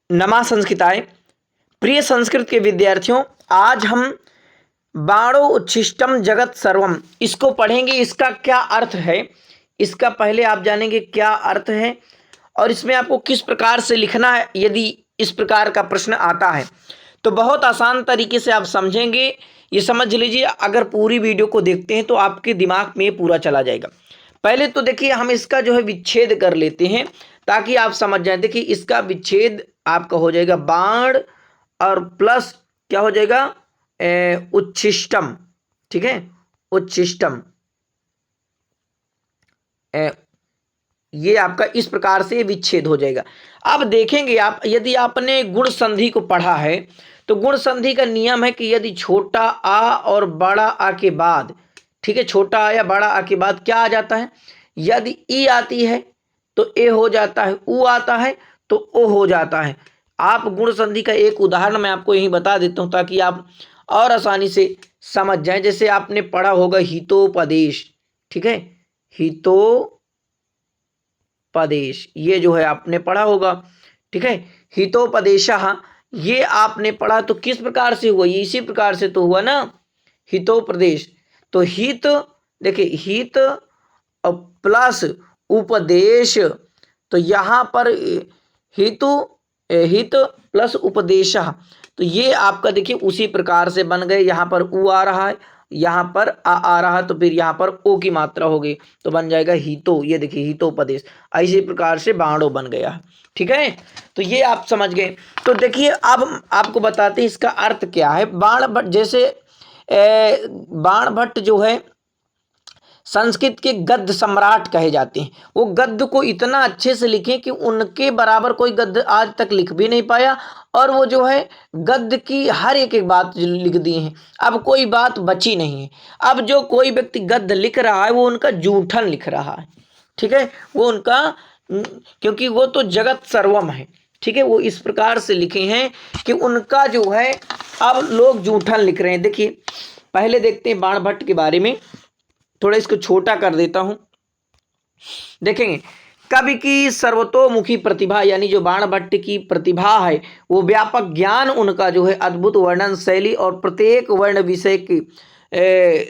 नमा संस्कृताय। प्रिय संस्कृत के विद्यार्थियों, आज हम बाणो उच्छिष्टम जगत सर्वम इसको पढ़ेंगे। इसका क्या अर्थ है, इसका पहले आप जानेंगे क्या अर्थ है और इसमें आपको किस प्रकार से लिखना है। यदि इस प्रकार का प्रश्न आता है तो बहुत आसान तरीके से आप समझेंगे। ये समझ लीजिए, अगर पूरी वीडियो को देखते हैं तो आपके दिमाग में पूरा चला जाएगा। पहले तो देखिए, हम इसका जो है विच्छेद कर लेते हैं ताकि आप समझ जाए। देखिए, इसका विच्छेद आपका हो जाएगा बाण और प्लस क्या हो जाएगा, उच्छिष्टम। ठीक है, उच्छिष्टम। ये आपका इस प्रकार से विच्छेद हो जाएगा। अब देखेंगे आप, यदि आपने गुण संधि को पढ़ा है तो गुण संधि का नियम है कि यदि छोटा आ और बड़ा आ के बाद, ठीक है, छोटा आ या बड़ा आ के बाद क्या आ जाता है, यदि ई आती है तो ए हो जाता है, उ आता है तो ओ हो जाता है। आप गुण संधि का एक उदाहरण मैं आपको यही बता देता हूं ताकि आप और आसानी से समझ जाएं। जैसे आपने पढ़ा होगा हितोपदेश, ठीक है, हितोपदेश, ये जो है आपने पढ़ा होगा। ठीक है, हितोपदेशः, ये आपने पढ़ा तो किस प्रकार से हुआ, ये इसी प्रकार से तो हुआ ना, हितोपदेश। तो हित, देखिए हित और प्लस उपदेश, तो यहां पर हेतु हित प्लस उपदेश, तो ये आपका देखिए उसी प्रकार से बन गए। यहां पर उ आ रहा है, यहां पर आ रहा है, तो फिर यहां पर ओ की मात्रा हो गई तो बन जाएगा हितो। ये देखिए हितोपदेश, इसी प्रकार से बाणो बन गया। ठीक है, तो ये आप समझ गए। तो देखिए, अब आपको बताते हैं इसका अर्थ क्या है। बाण भट्ट, जैसे बाण भट्ट जो है संस्कृत के गद्य सम्राट कहे जाते हैं। वो गद्य को इतना अच्छे से लिखे कि उनके बराबर कोई गद्य आज तक लिख भी नहीं पाया, और वो जो है गद्य की हर एक एक बात लिख दिए हैं। अब कोई बात बची नहीं है। अब जो कोई व्यक्ति गद्य लिख रहा है वो उनका जूठन लिख रहा है। ठीक है, वो उनका, क्योंकि वो तो जगत सर्वम है। ठीक है, वो इस प्रकार से लिखे हैं कि उनका जो है अब लोग जूठन लिख रहे हैं। देखिए, पहले देखते हैं बाण भट्ट के बारे में, थोड़ा इसको छोटा कर देता हूं। देखेंगे, कवि की सर्वतोमुखी प्रतिभा, यानी जो बाण भट्ट की प्रतिभा है, वो व्यापक ज्ञान, उनका जो है अद्भुत वर्णन शैली और प्रत्येक वर्ण विषय की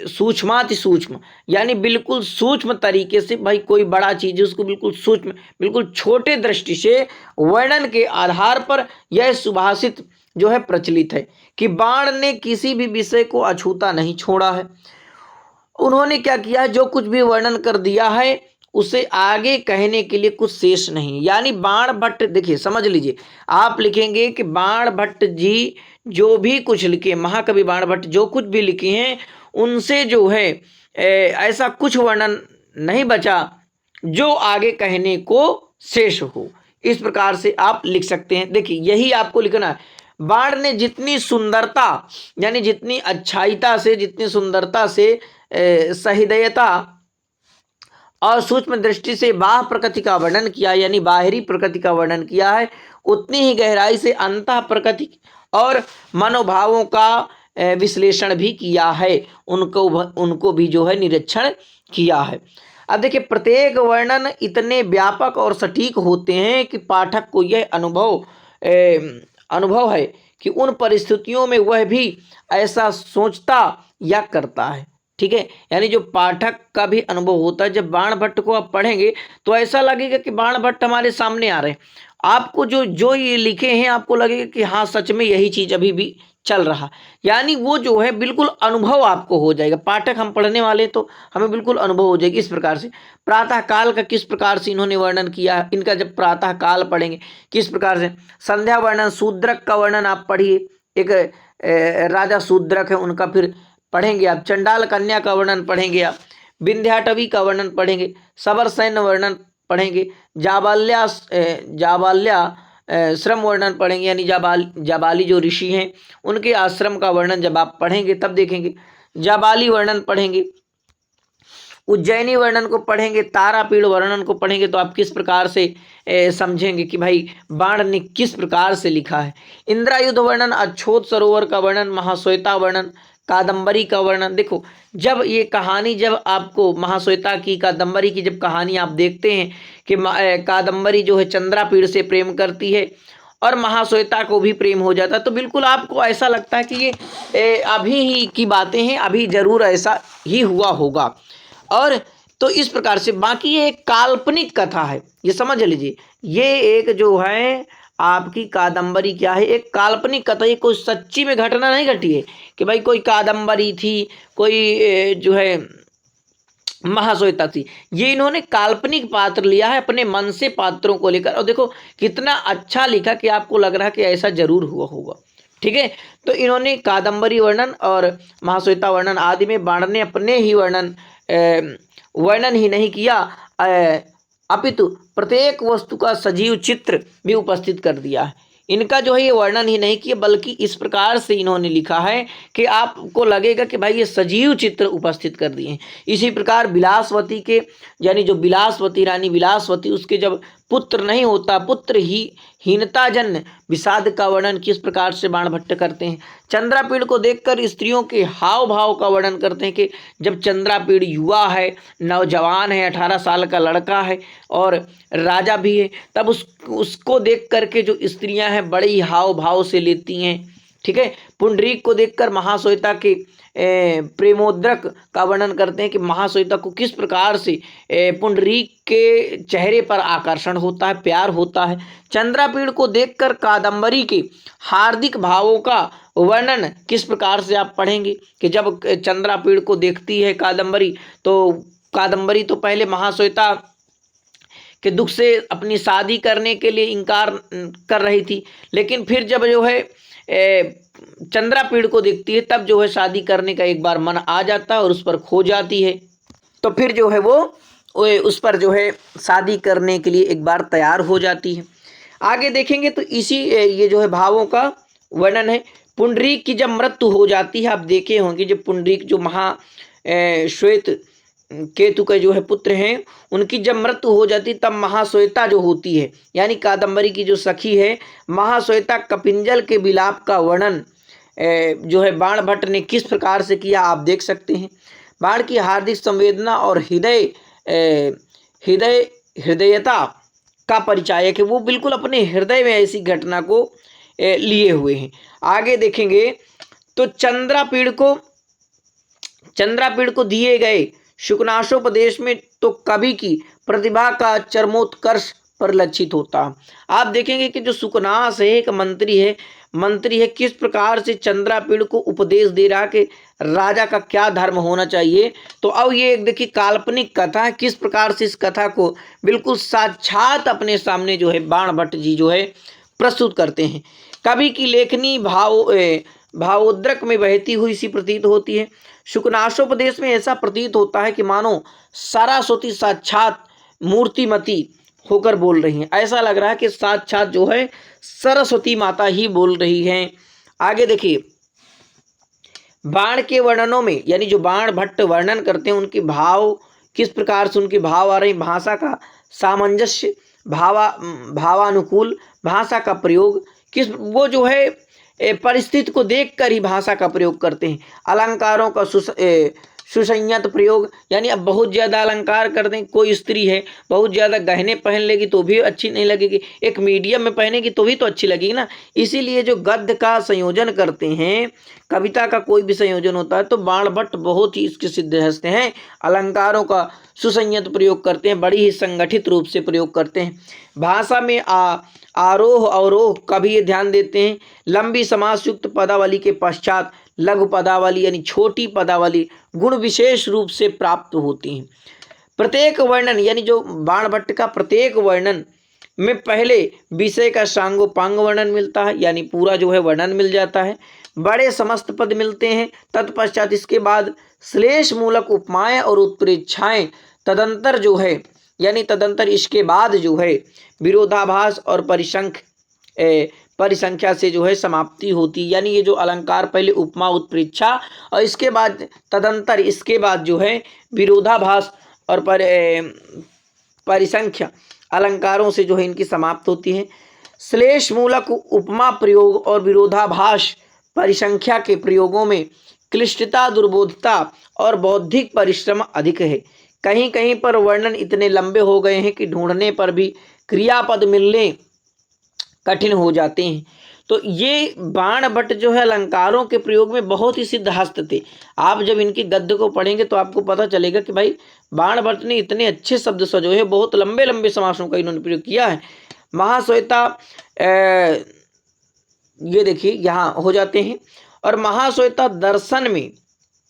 सूक्ष्माति सूक्ष्म, यानी बिल्कुल सूक्ष्म तरीके से, भाई कोई बड़ा चीज है उसको बिल्कुल सूक्ष्म, बिल्कुल छोटे दृष्टि से वर्णन के आधार पर यह सुभाषित जो है प्रचलित है कि बाण ने किसी भी विषय को अछूता नहीं छोड़ा है। उन्होंने क्या किया है, जो कुछ भी वर्णन कर दिया है उसे आगे कहने के लिए कुछ शेष नहीं। यानी बाण भट्ट, देखिए समझ लीजिए, आप लिखेंगे कि बाण भट्ट जी जो भी कुछ लिखे, महाकवि बाण भट्ट जो कुछ भी लिखे हैं उनसे जो है ऐसा कुछ वर्णन नहीं बचा जो आगे कहने को शेष हो। इस प्रकार से आप लिख सकते हैं। देखिए, यही आपको लिखना है। बाण ने जितनी सुंदरता, यानी जितनी अच्छाईता से, जितनी सुंदरता से, सहृदयता और सूक्ष्म दृष्टि से बाह्य प्रकृति का वर्णन किया, यानी बाहरी प्रकृति का वर्णन किया है, उतनी ही गहराई से अंतः प्रकृति और मनोभावों का विश्लेषण भी किया है। उनको भी जो है निरीक्षण किया है। अब देखिए, प्रत्येक वर्णन इतने व्यापक और सटीक होते हैं कि पाठक को यह अनुभव है कि उन परिस्थितियों में वह भी ऐसा सोचता या करता है। ठीक है, यानी जो पाठक का भी अनुभव होता है, जब बाण भट्ट को आप पढ़ेंगे तो ऐसा लगेगा कि बाण भट्ट हमारे सामने आ रहे हैं। आपको जो जो ये लिखे हैं आपको लगेगा कि हाँ सच में यही चीज अभी भी चल रहा, यानी वो जो है बिल्कुल अनुभव आपको हो जाएगा। पाठक हम पढ़ने वाले तो हमें बिल्कुल अनुभव हो जाएगा। इस प्रकार से प्रातः काल का किस प्रकार से इन्होंने वर्णन किया, इनका जब प्रातः काल पढ़ेंगे किस प्रकार से, संध्या वर्णन, शूद्रक का वर्णन आप पढ़िए, एक राजा शूद्रक है उनका फिर पढ़ेंगे आप, चंडाल कन्या का वर्णन पढ़ेंगे आप, विंध्याटवी का वर्णन पढ़ेंगे, सबर सैन्य वर्णन पढ़ेंगे, जाबाल्या श्रम वर्णन पढ़ेंगे, यानी जाबाली जो ऋषि हैं उनके आश्रम का वर्णन जब आप पढ़ेंगे तब देखेंगे, जाबाली वर्णन पढ़ेंगे, उज्जैनी वर्णन को पढ़ेंगे, तारापीड़ वर्णन को पढ़ेंगे, तो आप किस प्रकार से समझेंगे कि भाई बाण ने किस प्रकार से लिखा है। इंद्रायुध वर्णन, अछोत सरोवर का वर्णन, महाश्वेता वर्णन, कादम्बरी का वर्णन। देखो, जब ये कहानी, जब आपको महाश्वेता की, कादम्बरी की जब कहानी आप देखते हैं कि कादम्बरी जो है चंद्रापीड़ से प्रेम करती है और महाश्वेता को भी प्रेम हो जाता है। तो बिल्कुल आपको ऐसा लगता है कि ये अभी ही की बातें हैं, अभी जरूर ऐसा ही हुआ होगा। और तो इस प्रकार से बाकी ये एक काल्पनिक कथा है, ये समझ लीजिए। ये एक जो है आपकी कादंबरी क्या है, एक काल्पनिक कथा है, कोई सच्ची में घटना नहीं घटी है कि भाई कोई कादंबरी थी, कोई जो है महाश्वेता थी। ये इन्होंने काल्पनिक पात्र लिया है अपने मन से पात्रों को लेकर, और देखो कितना अच्छा लिखा कि आपको लग रहा है कि ऐसा जरूर हुआ होगा। ठीक है, तो इन्होंने कादंबरी वर्णन और महाश्वेता वर्णन आदि में बाण ने अपने ही वर्णन ही नहीं किया, अपितु प्रत्येक वस्तु का सजीव चित्र भी उपस्थित कर दिया है। इनका जो है ये वर्णन ही नहीं किया, बल्कि इस प्रकार से इन्होंने लिखा है कि आपको लगेगा कि भाई ये सजीव चित्र उपस्थित कर दिए हैं। इसी प्रकार विलासवती के, यानी जो विलासवती रानी विलासवती, उसके जब पुत्र नहीं होता, पुत्र ही हीनता जन्य विषाद का वर्णन किस प्रकार से बाणभट्ट करते हैं। चंद्रापीड़ को देखकर स्त्रियों के हाव भाव का वर्णन करते हैं कि जब चंद्रापीड़ युवा है, नौजवान है, 18 साल का लड़का है और राजा भी है, तब उसको देख करके जो स्त्रियां हैं बड़े ही हाव भाव से लेती हैं। ठीक है, पुंडरीक को देखकर महाश्वेता के प्रेमोद्रक का वर्णन करते हैं कि महाश्वेता को किस प्रकार से पुंडरीक के चेहरे पर आकर्षण होता है, प्यार होता है। चंद्रापीड़ को देखकर कादंबरी के हार्दिक भावों का वर्णन किस प्रकार से आप पढ़ेंगे कि जब चंद्रापीड़ को देखती है कादंबरी, तो कादंबरी तो पहले महाश्वेता के दुख से अपनी शादी करने के लिए इनकार कर रही थी, लेकिन फिर जब जो है चंद्रापीड़ को देखती है तब जो है शादी करने का एक बार मन आ जाता है और उस पर खो जाती है। तो फिर जो है वो उस पर जो है शादी करने के लिए एक बार तैयार हो जाती है। आगे देखेंगे तो इसी ये जो है भावों का वर्णन है। पुंडरीक की जब मृत्यु हो जाती है, आप देखे होंगे जब पुंडरीक जो श्वेत केतु के जो है पुत्र हैं, उनकी जब मृत्यु हो जाती तब महाश्वेता जो होती है, यानी कादंबरी की जो सखी है महाश्वेता, कपिंजल के विलाप का वर्णन जो है बाणभट्ट ने किस प्रकार से किया आप देख सकते हैं। बाण की हार्दिक संवेदना और हृदयता का परिचायक है, वो बिल्कुल अपने हृदय में ऐसी घटना को लिए हुए हैं। आगे देखेंगे तो चंद्रापीड़ को दिए गए शुकनाशोपदेश में तो कवि की प्रतिभा का चरमोत्कर्ष परिलक्षित होता। आप देखेंगे कि जो शुकनाश है एक मंत्री है, किस प्रकार से चंद्रापीड़ को उपदेश दे रहा कि राजा का क्या धर्म होना चाहिए। तो अब ये एक देखिए काल्पनिक कथा है, किस प्रकार से इस कथा को बिल्कुल साक्षात अपने सामने जो है बाणभट्ट जी जो है प्रस्तुत करते हैं। कवि की लेखनी भावोद्रक में बहती हुई सी प्रतीत होती है। शुकनाशोपदेश में ऐसा प्रतीत होता है कि मानो सरस्वती साक्षात मूर्तिमती होकर बोल रही हैं। ऐसा लग रहा है कि साक्षात जो है सरस्वती माता ही बोल रही हैं। आगे देखिए, बाण के वर्णनों में, यानी जो बाणभट्ट वर्णन करते हैं उनके भाव किस प्रकार से उनके भाव आ रहे हैं, भाषा का सामंजस्य, भावानुकूल भाषा का प्रयोग, किस वो जो है परिस्थिति को देखकर ही भाषा का प्रयोग करते हैं। अलंकारों का सुसंयत प्रयोग, यानी अब बहुत ज़्यादा अलंकार कर दें, कोई स्त्री है बहुत ज़्यादा गहने पहन लेगी तो भी अच्छी नहीं लगेगी, एक मीडियम में पहनेगी तो भी तो अच्छी लगेगी ना। इसीलिए जो गद्य का संयोजन करते हैं, कविता का कोई भी संयोजन होता है तो बाणभट्ट बहुत ही इसके सिद्धहस्त हैं। अलंकारों का सुसंयत प्रयोग करते हैं, बड़ी ही संगठित रूप से प्रयोग करते हैं। भाषा में आरोह अवरोह का भी ये ध्यान देते हैं। लंबी समासयुक्त पदावली के पश्चात लघु पदावली यानी छोटी पदावली गुण विशेष रूप से प्राप्त होती हैं। प्रत्येक वर्णन, यानी जो बाणभट्ट का प्रत्येक वर्णन में पहले विषय का सांगोपांग वर्णन मिलता है, यानी पूरा जो है वर्णन मिल जाता है, बड़े समस्त पद मिलते हैं। तत्पश्चात इसके बाद श्लेष मूलक उपमाएं और उत्प्रेक्षाएं, तदंतर जो है यानी तदंतर इसके बाद जो है विरोधाभास और परिसंख्या से जो है समाप्ति होती। यानी ये जो अलंकार पहले उपमा उत्प्रेक्षा और इसके बाद तदंतर, इसके बाद जो है विरोधाभास और परिसंख्या अलंकारों से जो है इनकी समाप्त होती है। श्लेष मूलक उपमा प्रयोग और विरोधाभास परिसंख्या के प्रयोगों में क्लिष्टता, दुर्बोधता और बौद्धिक परिश्रम अधिक है। कहीं कहीं पर वर्णन इतने लंबे हो गए हैं कि ढूंढने पर भी क्रियापद मिलने कठिन हो जाते हैं। तो ये बाणभट्ट जो है अलंकारों के प्रयोग में बहुत ही सिद्धहस्त थे। आप जब इनके गद्य को पढ़ेंगे तो आपको पता चलेगा कि भाई बाणभट्ट ने इतने अच्छे शब्द सजोए हैं, बहुत लंबे लंबे समासों का इन्होंने प्रयोग किया है। महाश्वेता ये देखिए यहाँ हो जाते हैं। और महाश्वेता दर्शन में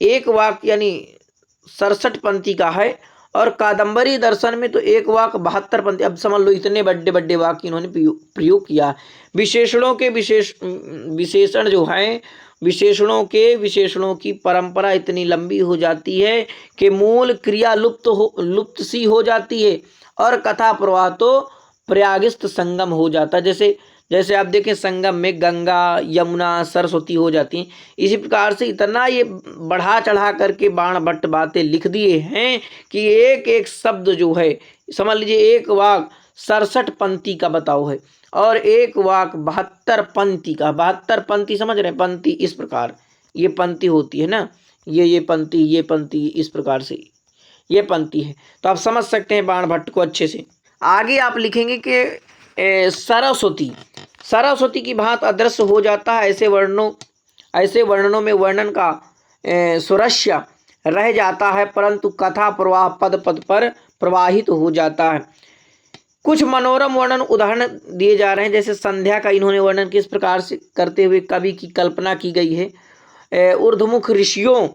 एक वाक्य यानी 67 पंक्ति का है, और कादंबरी दर्शन में तो एक वाक्य 72 पंक्ति। अब समझ लो इतने बड़े बड़े वाक्य इन्होंने प्रयोग किया। विशेषणों के विशेषण जो हैं, विशेषणों की परंपरा इतनी लंबी हो जाती है कि मूल क्रिया लुप्त सी हो जाती है, और कथा प्रवाह तो प्रयागस्थ संगम हो जाता है। जैसे आप देखें संगम में गंगा यमुना सरस्वती हो जाती हैं। इसी प्रकार से इतना ये बढ़ा चढ़ा करके बाणभट्ट बातें लिख दिए हैं कि एक एक शब्द जो है, समझ लीजिए एक वाक 67 पंक्ति का बताओ है, और एक वाक 72 पंक्ति का। 72 पंक्ति समझ रहे हैं? पंक्ति इस प्रकार ये पंक्ति होती है ना, ये पंक्ति इस प्रकार से ये पंक्ति है। तो आप समझ सकते हैं बाणभट्ट को अच्छे से। आगे आप लिखेंगे कि सरस्वती की भांति अदृश्य हो जाता है। ऐसे वर्णनों में वर्णन का सुरस्य रह जाता है, परंतु कथा प्रवाह पद पद पर प्रवाहित हो जाता है। कुछ मनोरम वर्णन उदाहरण दिए जा रहे हैं। जैसे संध्या का इन्होंने वर्णन किस प्रकार से करते हुए कवि की कल्पना की गई है। ऊर्ध्वमुख ऋषियों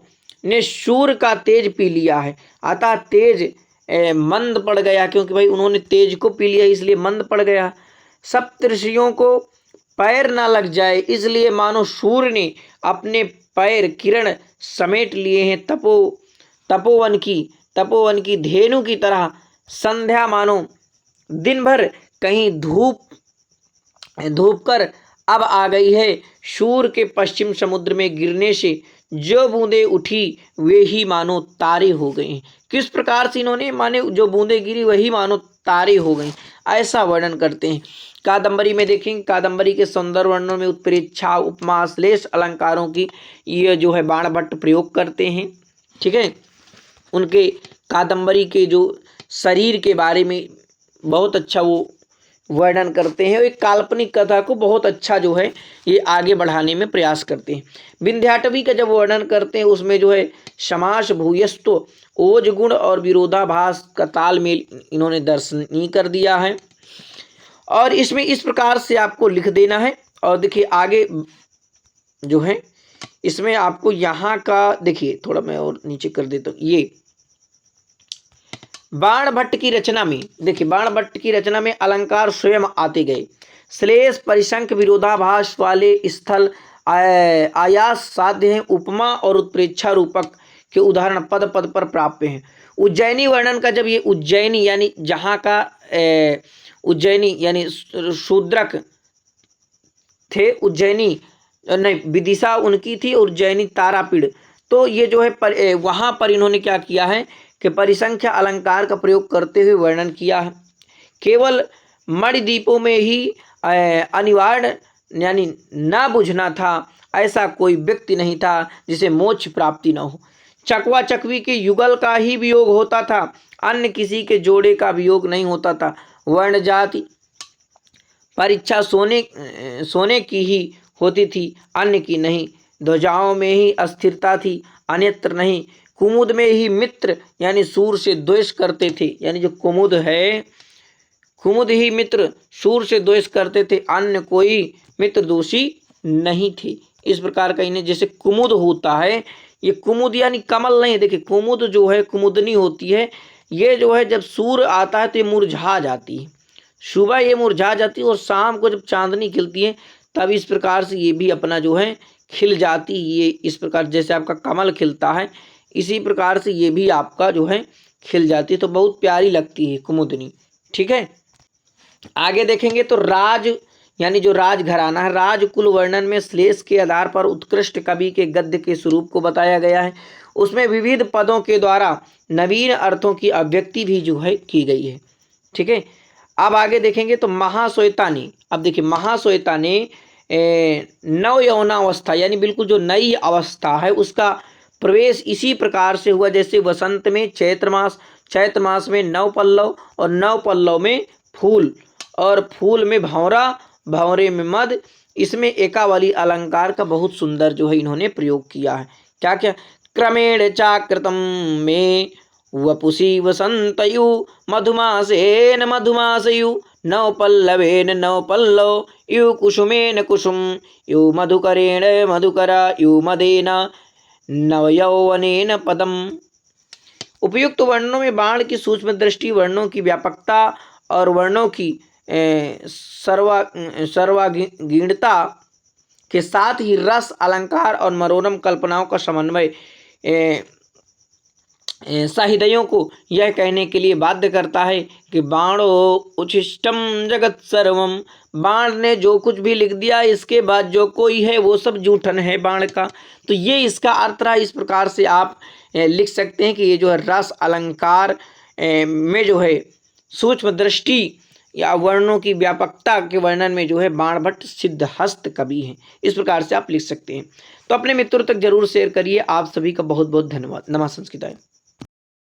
ने सूर्य का तेज पी लिया है, अतः तेज मंद पड़ गया, क्योंकि भाई उन्होंने तेज को पी लिया इसलिए मंद पड़ गया। सप्तऋषियों को पैर ना लग जाए, इसलिए मानो सूर्य ने अपने पैर किरण समेट लिए हैं। तपोवन की धेनु की तरह संध्या मानो दिन भर कहीं धूप कर अब आ गई है। सूर्य के पश्चिम समुद्र में गिरने से जो बूंदें उठी वे ही मानो तारे हो गई। किस प्रकार से इन्होंने माने जो बूंदें गिरी वही मानो तारे हो गई, ऐसा वर्णन करते हैं। कादंबरी में देखेंगे, कादंबरी के सौंदर्य वर्णनों में उत्प्रेक्षा उपमा श्लेष अलंकारों की ये जो है बाणभट्ट प्रयोग करते हैं। ठीक है, उनके कादंबरी के जो शरीर के बारे में बहुत अच्छा वो वर्णन करते हैं। एक काल्पनिक कथा को बहुत अच्छा जो है ये आगे बढ़ाने में प्रयास करते हैं। विंध्याटवी का जब वर्णन करते हैं उसमें जो है समास भूयस्तो ओज गुण और विरोधाभास का तालमेल इन्होंने दर्शनीय कर दिया है, और इसमें इस प्रकार से आपको लिख देना है। और देखिए आगे जो है इसमें आपको यहाँ का देखिए थोड़ा मैं और नीचे कर देता हूँ। ये बाणभट्ट की रचना में देखिए, बाणभट्ट की रचना में अलंकार स्वयं आते गए। श्लेष परिसंख्य विरोधाभास वाले स्थल आयास साध्य हैं। उपमा और उत्प्रेक्षा रूपक के उदाहरण पद पद पर प्राप्य हैं। उज्जैनी वर्णन का जब ये उज्जैनी यानी जहाँ का उज्जैनी यानी शूद्रक थे, उज्जैनी नहीं विदिशा उनकी थी, उज्जैनी तारापीड़। तो ये जो है वहाँ पर इन्होंने क्या किया है कि परिसंख्या अलंकार का प्रयोग करते हुए वर्णन किया है। केवल मणिद्वीपों में ही अनिवार्य यानी ना बुझना था, ऐसा कोई व्यक्ति नहीं था जिसे मोक्ष प्राप्ति न हो। चकवा चकवी के युगल का ही वियोग होता था, अन्य किसी के जोड़े का वियोग नहीं होता था। वर्ण जाति परीक्षा सोने की ही होती थी, अन्य की नहीं। ध्वजाओं में ही अस्थिरता थी, अन्यत्र नहीं। कुमुद में ही मित्र यानी सूर से द्वेष करते थे, यानी जो कुमुद है कुमुद ही मित्र सूर से द्वेष करते थे, अन्य कोई मित्र दोषी नहीं थे। इस प्रकार का इन्हें जैसे कुमुद होता है, ये कुमुद यानी कमल नहीं, देखिए कुमुद जो है कुमुदनी होती है, ये जो है जब सूर्य आता है तो ये मुरझा जाती है, सुबह ये मुरझा जाती है और शाम को जब चांदनी खिलती है तब इस प्रकार से ये भी अपना जो है खिल जाती है। ये इस प्रकार जैसे आपका कमल खिलता है इसी प्रकार से ये भी आपका जो है खिल जाती है, तो बहुत प्यारी लगती है कुमुदनी। ठीक है, आगे देखेंगे तो राज यानी जो राजघराना है, राजकुल वर्णन में श्लेष के आधार पर उत्कृष्ट कवि के गद्य के स्वरूप को बताया गया है। उसमें विविध पदों के द्वारा नवीन अर्थों की अभिव्यक्ति भी जो है की गई है। ठीक है, अब आगे देखेंगे तो महाश्वेता ने, अब देखिए महाश्वेता ने नव यौवनावस्था यानी बिल्कुल जो नई अवस्था है उसका प्रवेश इसी प्रकार से हुआ जैसे वसंत में चैत्र मास में नव पल्लव और नव पल्लव में फूल और फूल में भंवरा भंवरे में मद, इसमें एकावली अलंकार का बहुत सुंदर जो है इन्होंने प्रयोग किया है। क्या क्या? क्रमेण चाकृतम में वपुषि वसंतयु मधुमासेन मधुमासयु नव पल्लवेन नव पल्लव यु कुसुमेन कुसुम यु मधुकरेण मधुकरा यु मदेन नवयौवनेन पदम। उपयुक्त वर्णों में बाण की सूक्ष्म दृष्टि, वर्णों की व्यापकता और वर्णों की सर्वागीणता के साथ ही रस, अलंकार और मनोरम कल्पनाओं का समन्वय सहृदयों को यह कहने के लिए बाध्य करता है कि बाणो उच्छिष्टम जगत सर्वम। बाण ने जो कुछ भी लिख दिया, इसके बाद जो कोई है वो सब जूठन है बाण का। तो ये इसका अर्थ रहा। इस प्रकार से आप लिख सकते हैं कि ये जो है रस, अलंकार में जो है सूक्ष्म दृष्टि या वर्णों की व्यापकता के वर्णन में जो है बाणभट्ट सिद्धहस्त कवि हैं। इस प्रकार से आप लिख सकते हैं। तो अपने मित्रों तक जरूर शेयर करिए। आप सभी का बहुत बहुत धन्यवाद। नमः संस्कृताय।